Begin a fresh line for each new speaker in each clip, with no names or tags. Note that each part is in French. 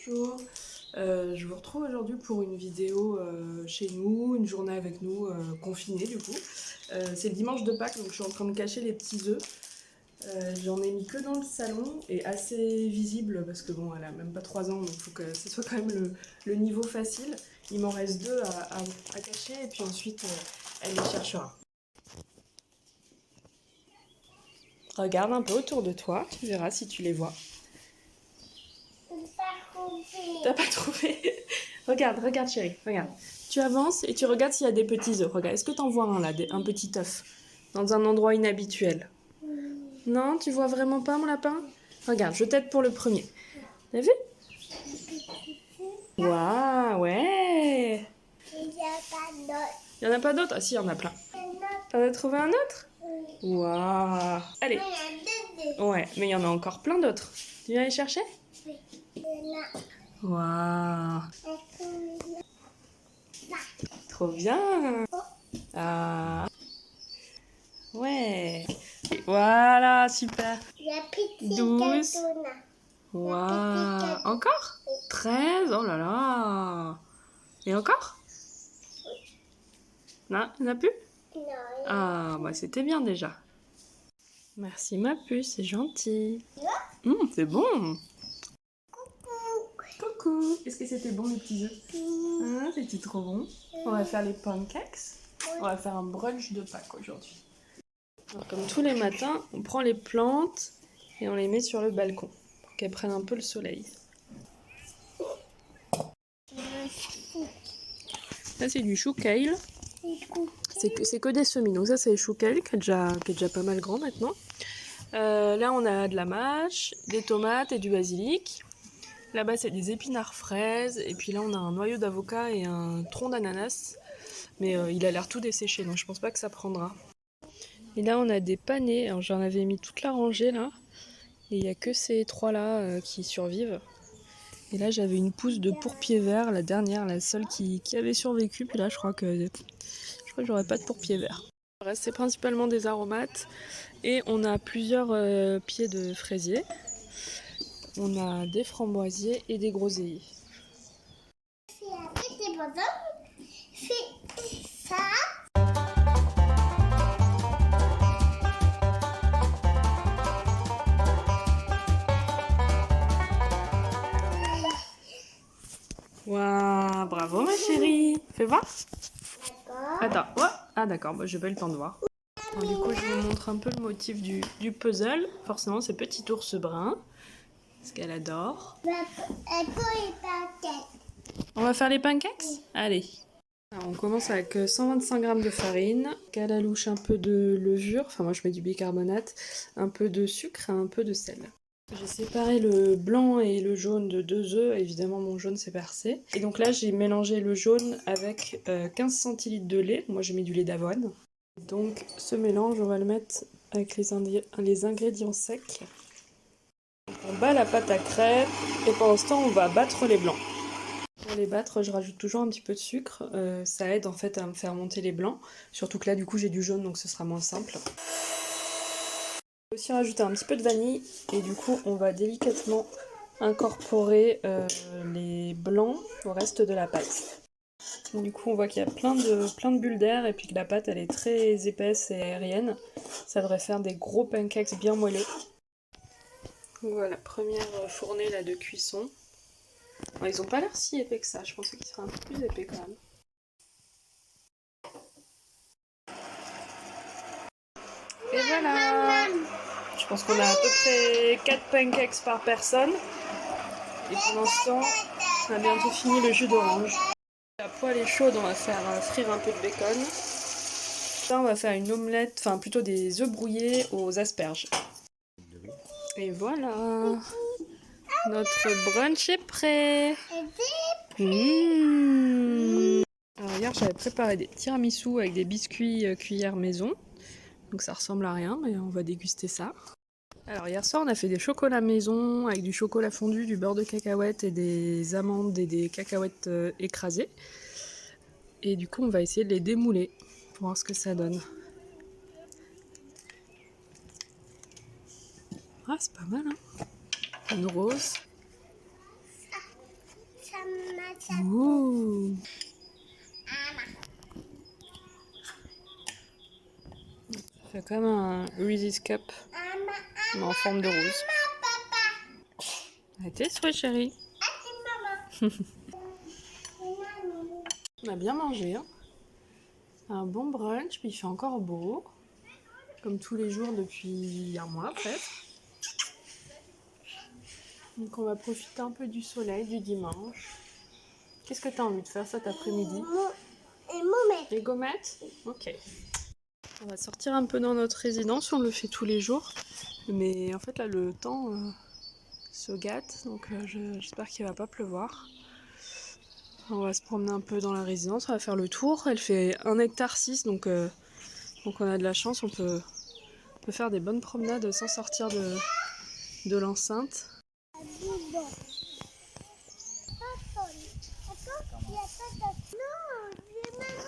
Bonjour, je vous retrouve aujourd'hui pour une vidéo chez nous, une journée avec nous, confinée du coup. C'est le dimanche de Pâques, donc je suis en train de cacher les petits œufs. J'en ai mis que dans le salon et assez visible parce que bon, elle a même pas 3 ans, donc il faut que ce soit quand même le niveau facile. Il m'en reste 2 à cacher et puis ensuite elle les cherchera. Regarde un peu autour de toi, tu verras si tu les vois. T'as pas trouvé? Regarde chérie, regarde. Tu avances et tu regardes s'il y a des petits œufs. Regarde, est-ce que t'en vois un là, un petit œuf, dans un endroit inhabituel? Non, tu vois vraiment pas mon lapin? Regarde, je t'aide pour le premier. T'as vu? Waouh, ouais.
Il n'y a pas d'autre.
Il y en a pas d'autres? Ah si, il y en a plein. T'en as trouvé un autre? Waouh. Allez. Ouais, mais il y en a encore plein d'autres. Tu viens aller chercher?
Oui. Il y en a.
Waouh. Trop bien. Ah. Ouais. Et voilà, super.
La petite
12.
Katuna.
Waouh. Encore? 13. Oh là là. Et encore? Non, il n'y en a plus?
Non.
Ah, bah c'était bien déjà. Merci ma puce, c'est gentil. C'est bon. Coucou. Est-ce que c'était bon les petits œufs? Ah, c'était trop bon. On va faire les pancakes. On va faire un brunch de Pâques aujourd'hui. Alors, comme tous les matins, on prend les plantes et on les met sur le balcon pour qu'elles prennent un peu le soleil. Là, c'est du chou kale. C'est que des semis. Donc ça, c'est le chou kale qui est déjà pas mal grand maintenant. Là, on a de la mâche, des tomates et du basilic. Là-bas, c'est des épinards fraises. Et puis là, on a un noyau d'avocat et un tronc d'ananas. Mais il a l'air tout desséché, donc je pense pas que ça prendra. Et là, on a des panais. Alors, j'en avais mis toute la rangée là. Et il n'y a que ces trois-là qui survivent. Et là, j'avais une pousse de pourpier vert, la dernière, la seule qui avait survécu. Puis là, je crois que j'aurais pas de pourpier vert. Le reste, c'est principalement des aromates. Et on a plusieurs pieds de fraisier. On a des framboisiers et des groseilliers.
C'est ça.
Waouh, bravo ma chérie. Fais voir.
D'accord.
Attends, ouais. Ah d'accord, bah, j'ai pas eu le temps de voir. Alors, du coup, je vous montre un peu le motif du puzzle. Forcément, c'est petit ours brun. Ce qu'elle adore. On va faire les pancakes? Allez. Alors, on commence avec 125 g de farine, à la louche un peu de levure, enfin moi je mets du bicarbonate, un peu de sucre et un peu de sel. J'ai séparé le blanc et le jaune de 2 œufs, évidemment mon jaune s'est percé. Et donc là j'ai mélangé le jaune avec 15 centilitres de lait, moi j'ai mis du lait d'avoine. Donc ce mélange on va le mettre avec les ingrédients secs. On bat la pâte à crêpes et pendant ce temps on va battre les blancs. Pour les battre, je rajoute toujours un petit peu de sucre, ça aide en fait à me faire monter les blancs, surtout que là du coup j'ai du jaune donc ce sera moins simple. Je vais aussi rajouter un petit peu de vanille et du coup on va délicatement incorporer les blancs au reste de la pâte. Donc, du coup on voit qu'il y a plein de bulles d'air et puis que la pâte elle est très épaisse et aérienne, ça devrait faire des gros pancakes bien moelleux. Donc, voilà, première fournée là de cuisson. Bon, ils ont pas l'air si épais que ça, je pensais qu'ils seraient un peu plus épais quand même. Et voilà! Je pense qu'on a à peu près 4 pancakes par personne. Et pendant ce temps, on a bientôt fini le jus d'orange. La poêle est chaude, on va faire frire un peu de bacon. Là, on va faire une omelette, enfin plutôt des œufs brouillés aux asperges. Et voilà! Notre brunch est prêt! Alors hier, j'avais préparé des tiramisu avec des biscuits cuillère maison. Donc ça ressemble à rien, mais on va déguster ça. Alors hier soir, on a fait des chocolats maison avec du chocolat fondu, du beurre de cacahuète et des amandes et des cacahuètes écrasées. Et du coup, on va essayer de les démouler pour voir ce que ça donne. Ah, c'est pas mal, hein? Une rose. Ouh. Ça fait comme un Reese's Cup, mais en forme de rose. Arrêtez, souris chérie. On a bien mangé, hein. Un bon brunch, puis il fait encore beau. Comme tous les jours depuis un mois presque. Donc on va profiter un peu du soleil du dimanche. Qu'est-ce que tu as envie de faire cet après-midi? Les gommettes? Ok. On va sortir un peu dans notre résidence, on le fait tous les jours. Mais en fait là le temps se gâte, donc j'espère qu'il va pas pleuvoir. On va se promener un peu dans la résidence, on va faire le tour. Elle fait 1,6 hectare, donc on a de la chance, on peut faire des bonnes promenades sans sortir de l'enceinte.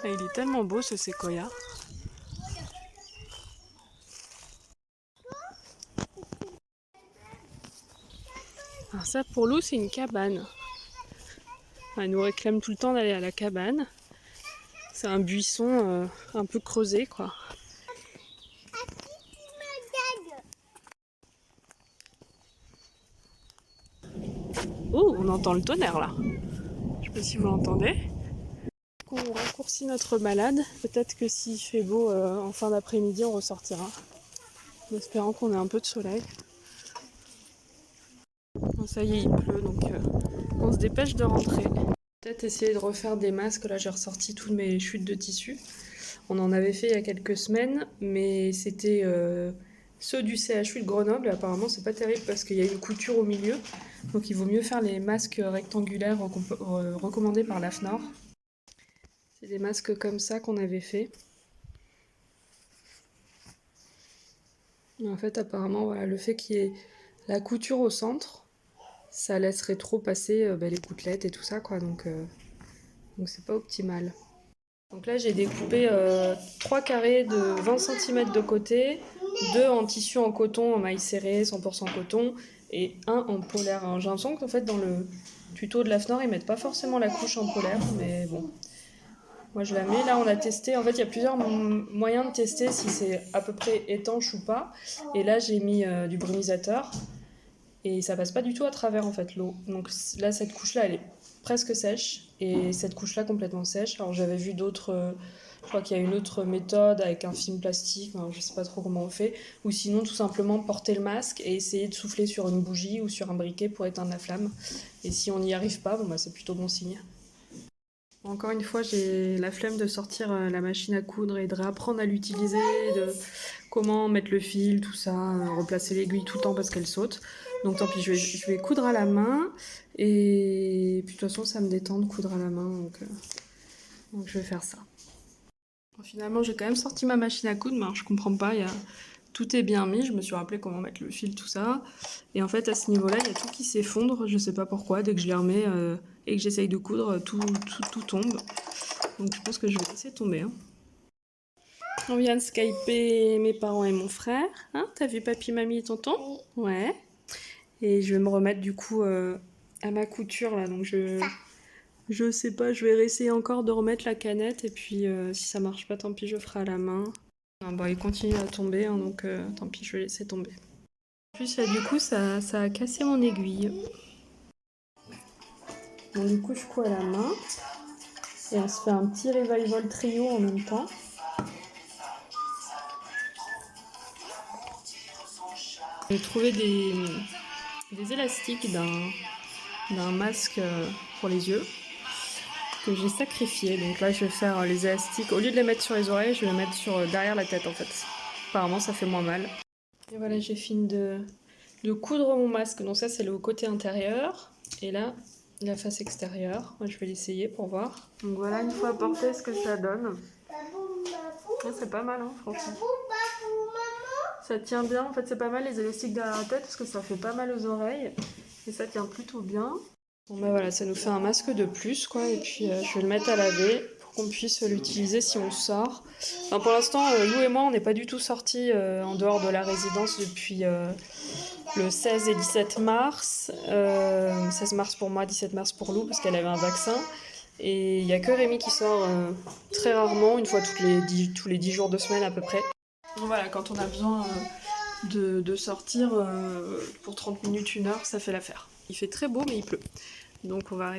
Et il est tellement beau ce séquoia. Alors ça pour Lou c'est une cabane. Elle nous réclame tout le temps d'aller à la cabane. C'est un buisson un peu creusé quoi. Oh, on entend le tonnerre là. Je sais pas si vous l'entendez. On raccourcit notre balade. Peut-être que s'il fait beau en fin d'après-midi, on ressortira. En espérant qu'on ait un peu de soleil. Bon, ça y est, il pleut, donc on se dépêche de rentrer. Peut-être essayer de refaire des masques. Là, j'ai ressorti toutes mes chutes de tissu. On en avait fait il y a quelques semaines, mais c'était ceux du CHU de Grenoble. Apparemment, c'est pas terrible parce qu'il y a une couture au milieu. Donc, il vaut mieux faire les masques rectangulaires recommandés par l'AFNOR. C'est des masques comme ça qu'on avait fait. En fait, apparemment, voilà, le fait qu'il y ait la couture au centre, ça laisserait trop passer les gouttelettes et tout ça, quoi. Donc c'est pas optimal. Donc là, j'ai découpé 3 carrés de 20 cm de côté, 2 en tissu en coton, en maille serrée, 100% coton, et 1 en polaire. Alors, j'ai l'impression qu'en fait, dans le tuto de l'AFNOR, ils mettent pas forcément la couche en polaire, mais bon. Moi je la mets, là on a testé, en fait il y a plusieurs moyens de tester si c'est à peu près étanche ou pas. Et là j'ai mis du brumisateur et ça passe pas du tout à travers en fait l'eau. Donc là cette couche là elle est presque sèche et cette couche là complètement sèche. Alors j'avais vu d'autres, je crois qu'il y a une autre méthode avec un film plastique, alors, je sais pas trop comment on fait. Ou sinon tout simplement porter le masque et essayer de souffler sur une bougie ou sur un briquet pour éteindre la flamme. Et si on n'y arrive pas, bon bah c'est plutôt bon signe. Encore une fois, j'ai la flemme de sortir la machine à coudre et de réapprendre à l'utiliser, de comment mettre le fil, tout ça, replacer l'aiguille tout le temps parce qu'elle saute. Donc tant pis, je vais coudre à la main et puis de toute façon ça me détend de coudre à la main, donc je vais faire ça. Bon, finalement j'ai quand même sorti ma machine à coudre, mais alors, je comprends pas, tout est bien mis, je me suis rappelé comment mettre le fil, tout ça. Et en fait à ce niveau-là, il y a tout qui s'effondre, je sais pas pourquoi, dès que je les remets et que j'essaye de coudre, tout tombe. Donc je pense que je vais laisser tomber. Hein. On vient de skyper mes parents et mon frère. Hein, t'as vu papy, mamie et tonton? Ouais. Et je vais me remettre du coup à ma couture là, donc je sais pas, je vais essayer encore de remettre la canette et puis si ça marche pas, tant pis, je ferai à la main. Ah, bah, il continue à tomber, hein, donc tant pis, je vais laisser tomber. En plus là, du coup, ça a cassé mon aiguille. Donc du coup, je couds à la main et on se fait un petit revival trio en même temps. J'ai trouvé des élastiques d'un masque pour les yeux que j'ai sacrifié. Donc là, je vais faire les élastiques. Au lieu de les mettre sur les oreilles, je vais les mettre derrière la tête en fait. Apparemment, ça fait moins mal. Et voilà, j'ai fini de coudre mon masque. Donc ça, c'est le côté intérieur. Et là, la face extérieure. Moi, je vais l'essayer pour voir. Donc voilà, une fois porté, ce que ça donne. Oh, c'est pas mal, hein, franchement. Ça tient bien, en fait c'est pas mal les élastiques derrière la tête parce que ça fait pas mal aux oreilles et ça tient plutôt bien. Bon bah voilà, ça nous fait un masque de plus quoi et puis je vais le mettre à laver pour qu'on puisse l'utiliser si on sort. Enfin, pour l'instant, Lou et moi, on n'est pas du tout sortis en dehors de la résidence depuis le 16 et 17 mars. 16 mars pour moi, 17 mars pour Lou, parce qu'elle avait un vaccin. Et il n'y a que Rémi qui sort très rarement, une fois tous les 10 jours de semaine à peu près. Donc voilà, quand on a besoin de sortir pour 30 minutes, 1 heure, ça fait l'affaire. Il fait très beau, mais il pleut. Donc on va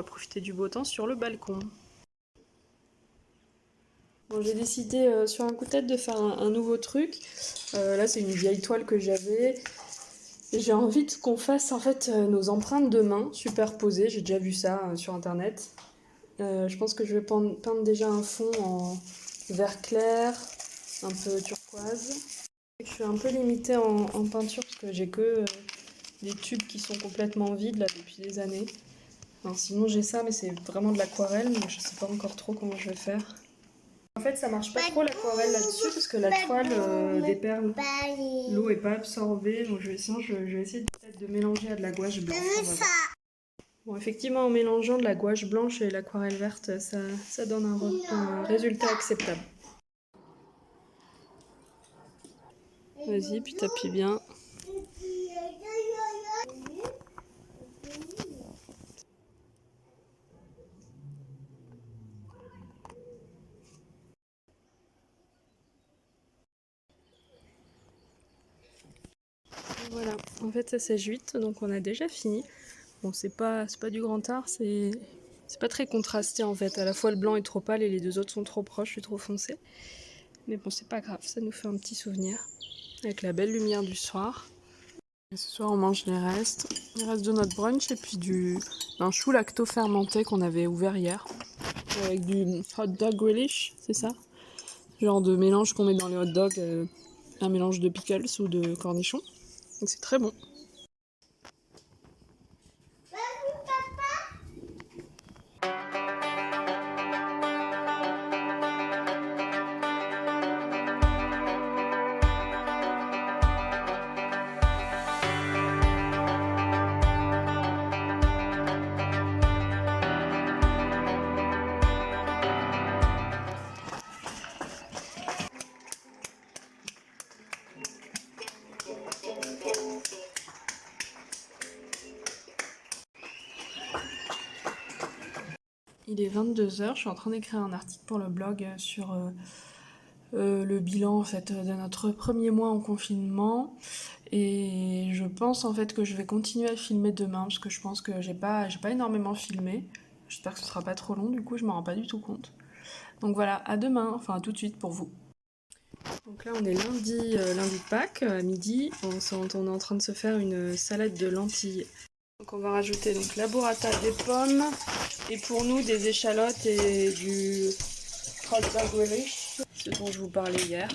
profiter du beau temps sur le balcon. Bon, j'ai décidé sur un coup de tête de faire un nouveau truc. Là, c'est une vieille toile que j'avais. J'ai envie qu'on fasse en fait nos empreintes de main superposées. J'ai déjà vu ça sur internet. Je pense que je vais peindre déjà un fond en vert clair, un peu turquoise. Je suis un peu limitée en peinture parce que j'ai que des tubes qui sont complètement vides là depuis des années. Alors, sinon j'ai ça, mais c'est vraiment de l'aquarelle, mais je sais pas encore trop comment je vais faire. En fait, ça marche pas trop l'aquarelle là-dessus parce que la toile des perles, l'eau est pas absorbée. Donc je vais essayer peut-être de mélanger à de la gouache blanche. Bon, effectivement, en mélangeant de la gouache blanche et l'aquarelle verte, ça donne un résultat acceptable. Vas-y, puis t'appuies bien. Voilà, en fait ça sèche vite, donc on a déjà fini. Bon, c'est pas du grand art, c'est pas très contrasté en fait. À la fois le blanc est trop pâle et les deux autres sont trop proches et trop foncés. Mais bon, c'est pas grave, ça nous fait un petit souvenir. Avec la belle lumière du soir. Et ce soir on mange les restes de notre brunch et puis d'un chou lacto fermenté qu'on avait ouvert hier. Avec du hot dog relish, c'est ça? Genre de mélange qu'on met dans les hot dogs, un mélange de pickles ou de cornichons. Donc c'est très bon. Il est 22h, je suis en train d'écrire un article pour le blog sur le bilan en fait, de notre premier mois en confinement. Et je pense en fait que je vais continuer à filmer demain parce que je pense que j'ai pas énormément filmé. J'espère que ce sera pas trop long, du coup je m'en rends pas du tout compte. Donc voilà, à demain, enfin à tout de suite pour vous. Donc là on est lundi de Pâques, à midi. On est en train de se faire une salade de lentilles. Donc on va rajouter donc la burrata, des pommes, et pour nous des échalotes et du hot dog relish, ce dont je vous parlais hier.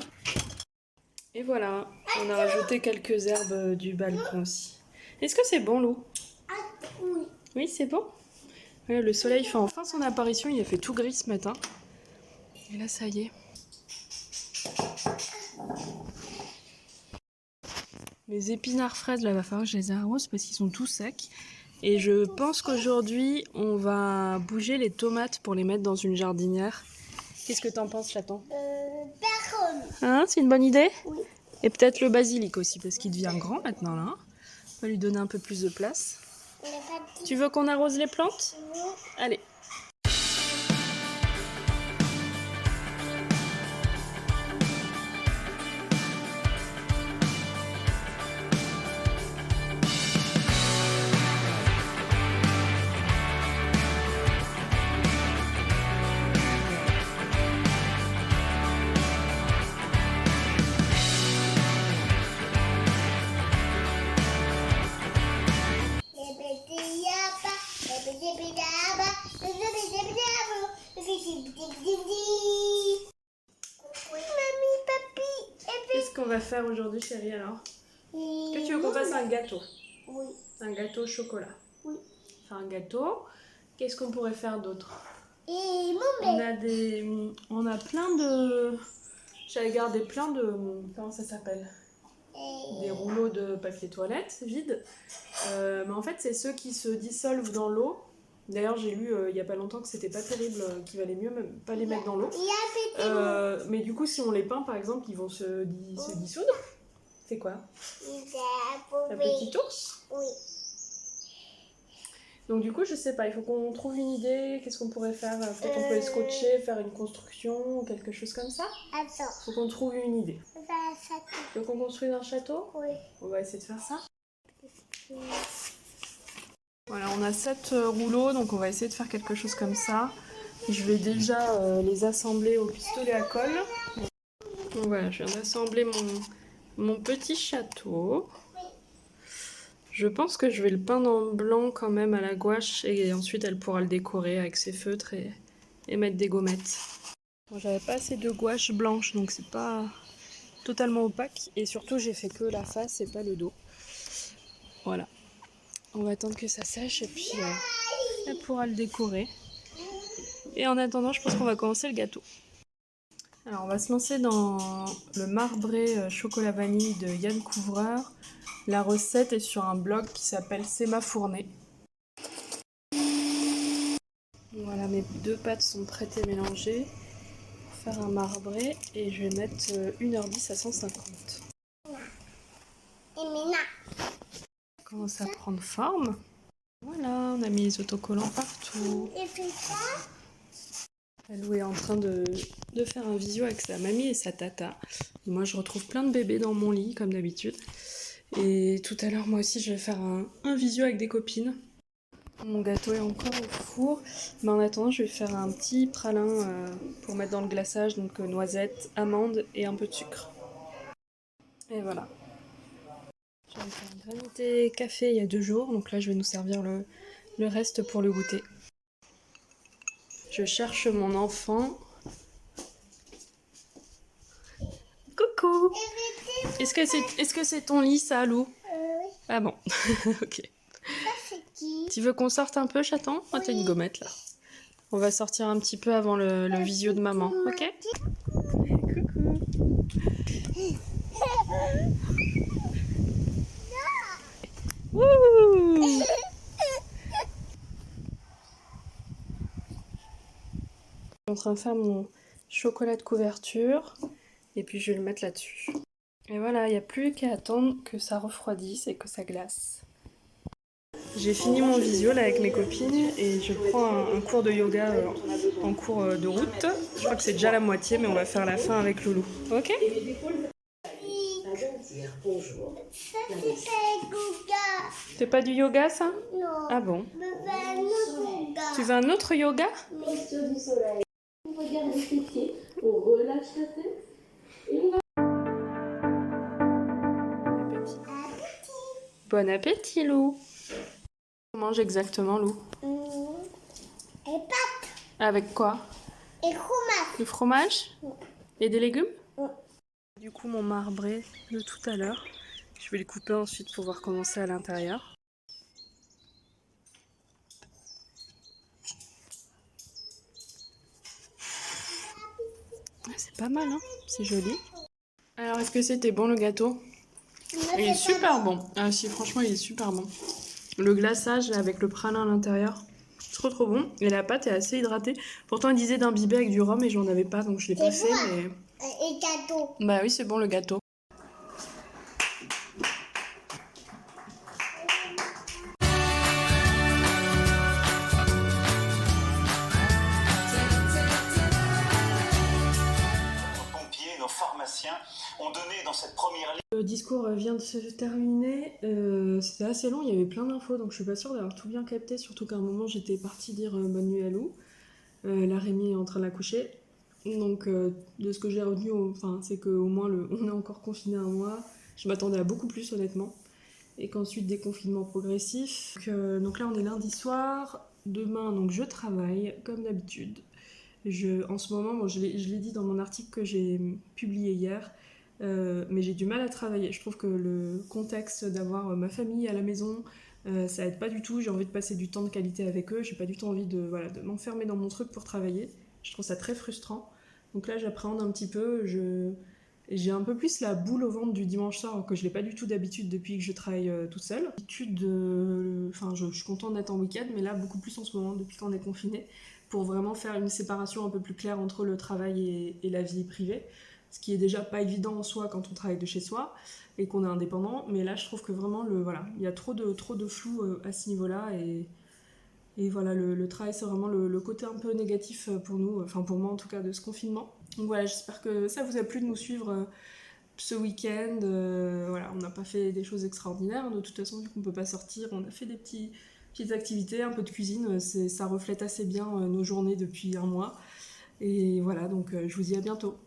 Et voilà, on a rajouté quelques herbes du balcon aussi. Est-ce que c'est bon, Lou?
Oui.
Oui, c'est bon. Ouais, le soleil fait enfin son apparition, il a fait tout gris ce matin. Et là, ça y est. Les épinards fraises, là, va falloir que je les arrose parce qu'ils sont tout secs. Et je pense qu'aujourd'hui, on va bouger les tomates pour les mettre dans une jardinière. Qu'est-ce que t'en penses, chaton?
Personne.
Hein, c'est une bonne idée?
Oui.
Et peut-être le basilic aussi, parce qu'il devient grand maintenant, là. On va lui donner un peu plus de place. Tu veux qu'on arrose les plantes?
Oui.
Allez. Qu'est-ce qu'on va faire aujourd'hui, chérie, alors? Est-ce que tu veux qu'on fasse un gâteau?
Oui.
Un gâteau au chocolat?
Oui.
Faire un gâteau. Qu'est-ce qu'on pourrait faire d'autre?
Et mon
On a plein de... J'avais gardé plein de... Comment ça s'appelle? Des rouleaux de papier toilette vides. Mais en fait, c'est ceux qui se dissolvent dans l'eau. D'ailleurs, j'ai lu il y a pas longtemps que c'était pas terrible, qu'il valait mieux même pas les mettre dans l'eau.
Il y a petit mot.
Mais du coup, si on les peint, par exemple, ils vont se dissoudre. C'est quoi?
Il a
Un
poupée.
petit ours?
Oui.
Donc du coup, je sais pas, il faut qu'on trouve une idée. Qu'est-ce qu'on pourrait faire? Peut-être on peut les scotcher, faire une construction, ou quelque chose comme ça.
Attends.
Faut qu'on trouve une idée.
On va faire ça.
Tu veux qu'on construise un château?
Oui.
On va essayer de faire ça. Voilà, on a 7 rouleaux, donc on va essayer de faire quelque chose comme ça. Je vais déjà les assembler au pistolet à colle. Donc voilà, je viens d'assembler mon petit château. Je pense que je vais le peindre en blanc quand même à la gouache et ensuite elle pourra le décorer avec ses feutres et mettre des gommettes. Bon, j'avais pas assez de gouache blanche donc c'est pas totalement opaque et surtout j'ai fait que la face et pas le dos. Voilà. On va attendre que ça sèche et puis elle pourra le décorer. Et en attendant, je pense qu'on va commencer le gâteau. Alors on va se lancer dans le marbré chocolat vanille de Yann Couvreur. La recette est sur un blog qui s'appelle C'est ma fournée. Voilà, mes deux pâtes sont prêtes et mélangées pour faire un marbré et je vais mettre 1h10 à 150.
Et Mina.
Ça commence à prendre forme. Voilà, on a mis les autocollants partout.
Et puis ça.
Lou est en train de faire un visio avec sa mamie et sa tata. Et moi, je retrouve plein de bébés dans mon lit, comme d'habitude. Et tout à l'heure, moi aussi, je vais faire un visio avec des copines. Mon gâteau est encore au four. Mais en attendant, je vais faire un petit pralin pour mettre dans le glaçage. Donc noisettes, amandes et un peu de sucre. Et voilà. J'avais fait un granité café il y a 2 jours. Donc là, je vais nous servir le reste pour le goûter. Je cherche mon enfant. Coucou! Est-ce que c'est ton lit, ça, Lou?
Oui.
Ah bon, ok.
Ça, c'est qui?
Tu veux qu'on sorte un peu, chaton? Oh, t'as une gommette, là. On va sortir un petit peu avant le visio de maman, ok? Coucou! Wouh! Je suis en train de faire mon chocolat de couverture et puis je vais le mettre là-dessus. Et voilà, il n'y a plus qu'à attendre que ça refroidisse et que ça glace. J'ai fini mon visio là avec mes copines et je prends un cours de yoga en cours de route. Je crois que c'est déjà la moitié mais on va faire la fin avec Loulou. Ok?
Ça, c'est pas yoga.
C'est pas du yoga ça?
Non.
Ah bon?
Je veux un autre yoga.
Tu veux un autre yoga?
Posture du soleil. On regarde tes pieds, on relâche la tête et on va.
Bon appétit Lou! On mange exactement Lou?
Et pâtes.
Avec quoi?
Et fromage.
Du fromage? Et des légumes?
Ouais.
Du coup mon marbré de tout à l'heure, je vais le couper ensuite pour pouvoir commencer à l'intérieur. C'est pas mal hein, c'est joli. Alors est-ce que c'était bon le gâteau? Il est super bon. Ah si franchement il est super bon. Le glaçage là, avec le pralin à l'intérieur, trop bon. Et la pâte est assez hydratée. Pourtant il disait d'imbiber avec du rhum et j'en avais pas donc je l'ai pas fait mais...
Et gâteau.
Bah oui c'est bon le gâteau.
Nos pharmaciens ont donné dans cette première ligne.
Le discours vient de se terminer, c'était assez long, il y avait plein d'infos donc je suis pas sûre d'avoir tout bien capté, surtout qu'à un moment j'étais partie dire bonne nuit à Lou. La Rémi est en train de la coucher, donc de ce que j'ai retenu, c'est qu'au moins on est encore confiné un mois, je m'attendais à beaucoup plus honnêtement, et qu'ensuite déconfinement progressif. Donc là on est lundi soir, demain donc je travaille comme d'habitude. En ce moment, bon, je l'ai dit dans mon article que j'ai publié hier, mais j'ai du mal à travailler. Je trouve que le contexte d'avoir ma famille à la maison, ça aide pas du tout. J'ai envie de passer du temps de qualité avec eux. J'ai pas du tout envie de m'enfermer dans mon truc pour travailler. Je trouve ça très frustrant. Donc là, j'appréhende un petit peu. Et j'ai un peu plus la boule au ventre du dimanche soir, alors que je l'ai pas du tout d'habitude depuis que je travaille toute seule. Enfin, je suis contente d'être en week-end, mais là beaucoup plus en ce moment depuis qu'on est confiné, pour vraiment faire une séparation un peu plus claire entre le travail et la vie privée. Ce qui est déjà pas évident en soi quand on travaille de chez soi et qu'on est indépendant, mais là je trouve que vraiment il y a trop de flou à ce niveau-là et voilà, le travail c'est vraiment le côté un peu négatif pour nous, enfin pour moi en tout cas, de ce confinement. Donc voilà, j'espère que ça vous a plu de nous suivre ce week-end. Voilà, on n'a pas fait des choses extraordinaires, de toute façon vu qu'on peut pas sortir, on a fait des petites activités, un peu de cuisine, ça reflète assez bien nos journées depuis un mois. Et voilà, donc je vous dis à bientôt.